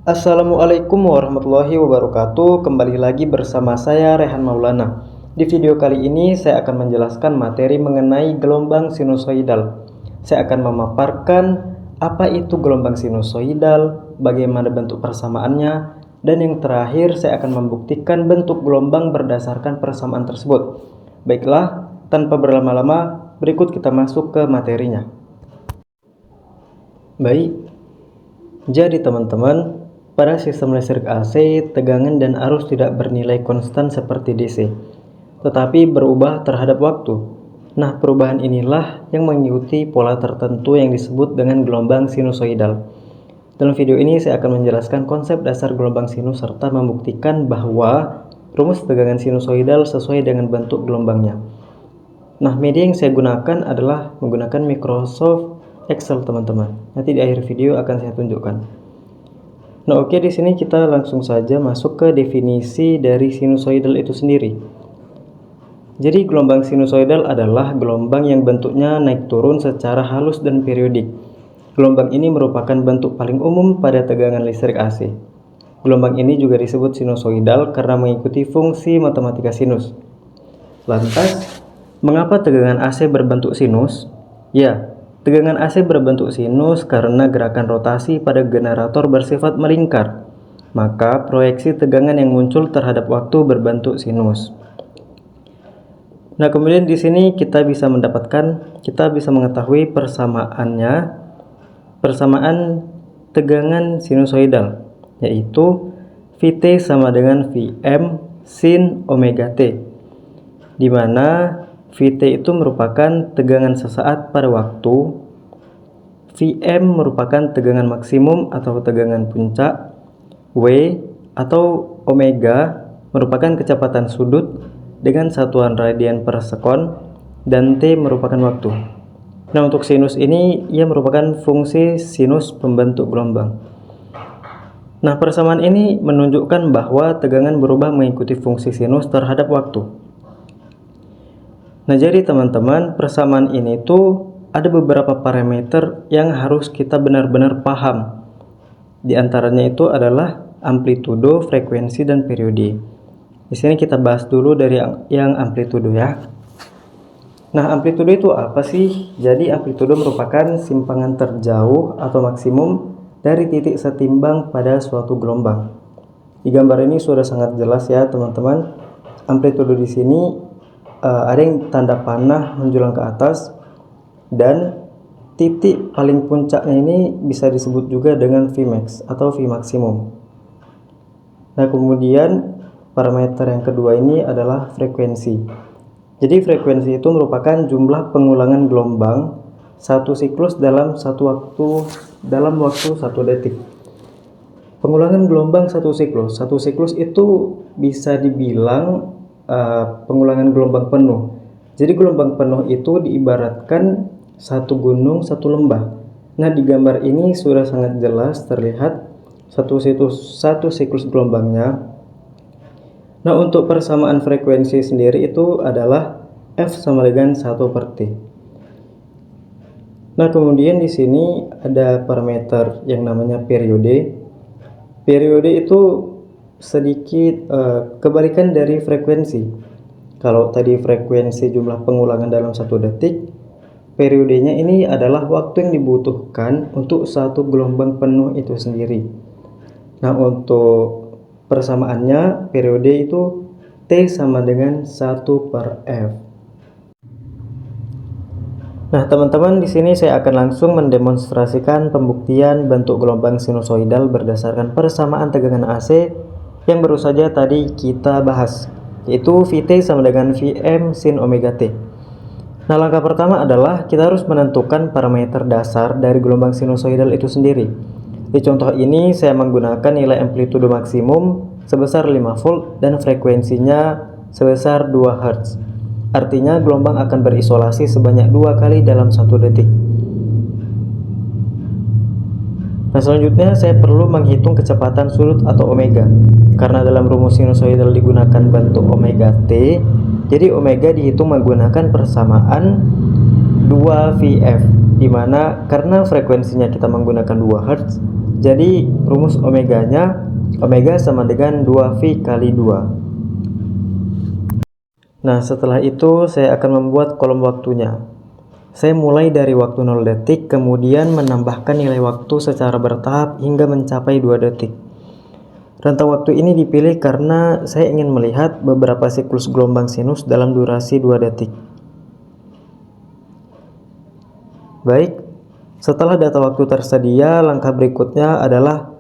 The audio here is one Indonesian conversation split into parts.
Assalamualaikum warahmatullahi wabarakatuh. Kembali lagi bersama saya Rehan Maulana. Di video kali ini saya akan menjelaskan materi mengenai gelombang sinusoidal. Saya akan memaparkan apa itu gelombang sinusoidal, bagaimana bentuk persamaannya, dan yang terakhir saya akan membuktikan bentuk gelombang berdasarkan persamaan tersebut. Baiklah, tanpa berlama-lama, berikut kita masuk ke materinya. Baik, jadi teman-teman, pada sistem listrik AC, tegangan dan arus tidak bernilai konstan seperti DC, tetapi berubah terhadap waktu. Nah, perubahan inilah yang mengikuti pola tertentu yang disebut dengan gelombang sinusoidal. Dalam video ini saya akan menjelaskan konsep dasar gelombang sinus serta membuktikan bahwa rumus tegangan sinusoidal sesuai dengan bentuk gelombangnya. Nah, media yang saya gunakan adalah menggunakan Microsoft Excel, teman-teman. Nanti di akhir video akan saya tunjukkan. Nah, oke, di sini kita langsung saja masuk ke definisi dari sinusoidal itu sendiri. Jadi, gelombang sinusoidal adalah gelombang yang bentuknya naik turun secara halus dan periodik. Gelombang ini merupakan bentuk paling umum pada tegangan listrik AC. Gelombang ini juga disebut sinusoidal karena mengikuti fungsi matematika sinus. Lantas, mengapa tegangan AC berbentuk sinus? Ya, tegangan AC berbentuk sinus karena gerakan rotasi pada generator bersifat melingkar. Maka proyeksi tegangan yang muncul terhadap waktu berbentuk sinus. Nah, kemudian di sini kita bisa mengetahui persamaan tegangan sinusoidal, yaitu Vt sama dengan Vm sin omega T, di mana Vt itu merupakan tegangan sesaat pada waktu, Vm merupakan tegangan maksimum atau tegangan puncak, W atau omega merupakan kecepatan sudut dengan satuan radian per sekon, dan T merupakan waktu. Nah, untuk sinus ini ia merupakan fungsi sinus pembentuk gelombang. Nah, persamaan ini menunjukkan bahwa tegangan berubah mengikuti fungsi sinus terhadap waktu. Nah, jadi teman-teman, persamaan ini tuh ada beberapa parameter yang harus kita benar-benar paham. Di antaranya itu adalah amplitudo, frekuensi, dan periode. Di sini kita bahas dulu dari yang amplitudo ya. Nah, amplitudo itu apa sih? Jadi amplitudo merupakan simpangan terjauh atau maksimum dari titik setimbang pada suatu gelombang. Di gambar ini sudah sangat jelas ya, teman-teman. Amplitudo di sini ada yang tanda panah menjulang ke atas, dan titik paling puncaknya ini bisa disebut juga dengan Vmax atau Vmaksimum. Nah, kemudian parameter yang kedua ini adalah frekuensi. Jadi frekuensi itu merupakan jumlah pengulangan gelombang satu siklus dalam waktu 1 detik. Pengulangan gelombang satu siklus itu bisa dibilang pengulangan gelombang penuh. Jadi gelombang penuh itu diibaratkan satu gunung, satu lembah. Nah, di gambar ini sudah sangat jelas terlihat satu siklus gelombangnya. Nah, untuk persamaan frekuensi sendiri itu adalah F sama dengan 1/T. Nah, kemudian di sini ada parameter yang namanya periode. Periode itu sedikit kebalikan dari frekuensi. Kalau tadi frekuensi jumlah pengulangan dalam 1 detik, periodenya ini adalah waktu yang dibutuhkan untuk satu gelombang penuh itu sendiri. Nah, untuk persamaannya periode itu T sama dengan 1/F. Nah, teman-teman, di sini saya akan langsung mendemonstrasikan pembuktian bentuk gelombang sinusoidal berdasarkan persamaan tegangan AC yang baru saja tadi kita bahas, yaitu Vt sama dengan Vm sin omega T. Nah, langkah pertama adalah kita harus menentukan parameter dasar dari gelombang sinusoidal itu sendiri. Di contoh ini saya menggunakan nilai amplitudo maksimum sebesar 5 volt dan frekuensinya sebesar 2 Hz. Artinya gelombang akan berisolasi sebanyak 2 kali dalam 1 detik. Nah, selanjutnya saya perlu menghitung kecepatan sudut atau omega. Karena dalam rumus sinusoidal digunakan bentuk omega T, jadi omega dihitung menggunakan persamaan 2 Vf, dimana karena frekuensinya kita menggunakan 2 Hz, Jadi rumus omeganya, omega sama dengan 2V kali 2. Nah, setelah itu saya akan membuat kolom waktunya. Saya mulai dari waktu 0 detik, kemudian menambahkan nilai waktu secara bertahap hingga mencapai 2 detik. Rentang waktu ini dipilih karena saya ingin melihat beberapa siklus gelombang sinus dalam durasi 2 detik. Baik, setelah data waktu tersedia, langkah berikutnya adalah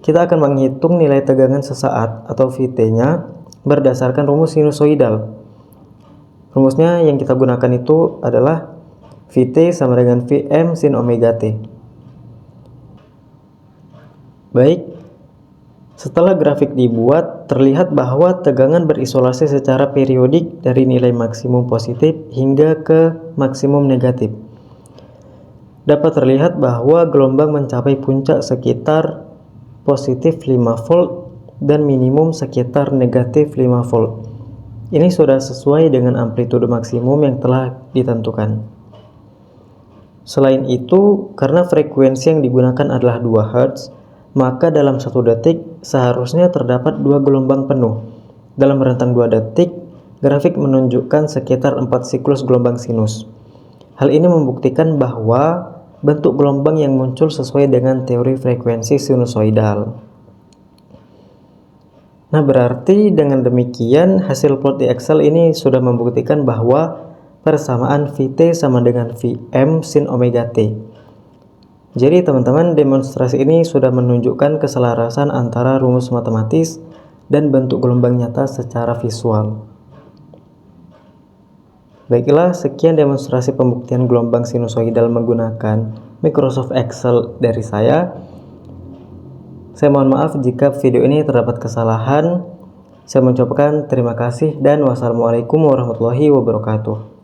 kita akan menghitung nilai tegangan sesaat atau Vt-nya berdasarkan rumus sinusoidal. Rumusnya yang kita gunakan itu adalah Vt sama dengan Vm sin omega t. Baik, setelah grafik dibuat, terlihat bahwa tegangan berisolasi secara periodik dari nilai maksimum positif hingga ke maksimum negatif. Dapat terlihat bahwa gelombang mencapai puncak sekitar positif 5 volt dan minimum sekitar negatif 5 volt. Ini sudah sesuai dengan amplitude maksimum yang telah ditentukan. Selain itu, karena frekuensi yang digunakan adalah 2 Hz, maka dalam 1 detik seharusnya terdapat 2 gelombang penuh. Dalam rentang 2 detik, grafik menunjukkan sekitar 4 siklus gelombang sinus. Hal ini membuktikan bahwa bentuk gelombang yang muncul sesuai dengan teori frekuensi sinusoidal. Nah, berarti dengan demikian hasil plot di Excel ini sudah membuktikan bahwa persamaan Vt sama dengan Vm sin omega t. Jadi teman-teman, demonstrasi ini sudah menunjukkan keselarasan antara rumus matematis dan bentuk gelombang nyata secara visual. Baiklah, sekian demonstrasi pembuktian gelombang sinusoidal menggunakan Microsoft Excel dari saya. Saya mohon maaf jika video ini terdapat kesalahan. Saya mengucapkan terima kasih dan wassalamualaikum warahmatullahi wabarakatuh.